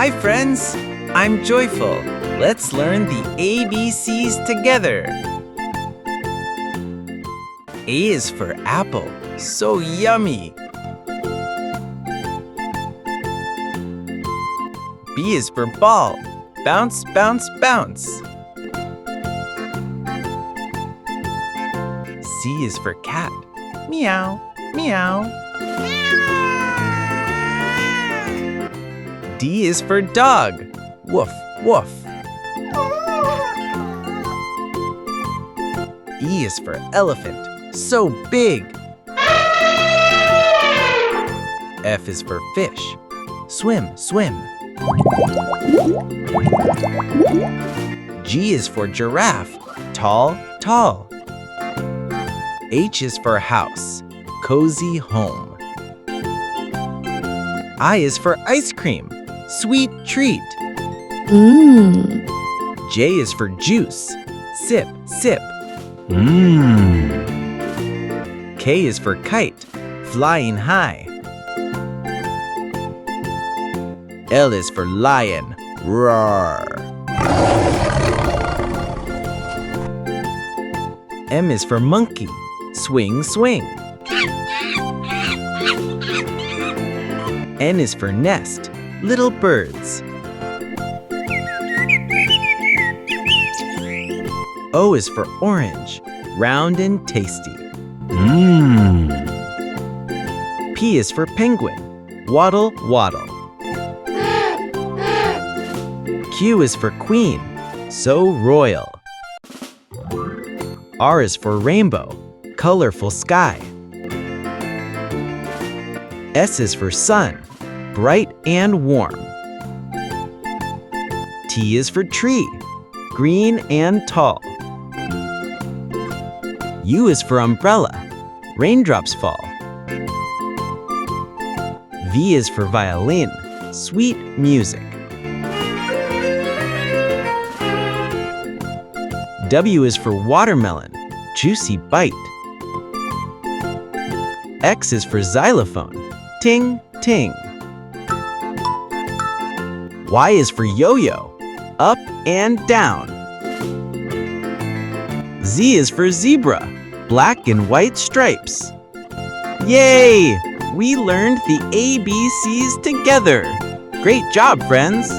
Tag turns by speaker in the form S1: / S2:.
S1: Hi friends, I'm JoyFull. Let's learn the ABCs together. A is for apple, so yummy. B is for ball, bounce, bounce, bounce. C is for cat, meow, meow. D is for dog, woof, woof. E is for elephant, so big. F is for fish, swim, swim. G is for giraffe, tall, tall. H is for house, cozy home. I is for ice cream, sweet treat. J is for juice, sip, sip. K is for kite, flying high. L is for lion, roar. M is for monkey, swing, swing. N is for nest, little birds. O is for orange, round and tasty. P is for penguin, waddle, waddle. Q is for queen, so royal. R is for rainbow, colorful sky. S is for sun, bright and warm. T is for tree, green and tall. U is for umbrella, raindrops fall. V is for violin, sweet music. W is for watermelon, juicy bite. X is for xylophone, ting, ting. Y is for yo-yo, up and down. Z is for zebra, black and white stripes. Yay! We learned the ABCs together. Great job, friends!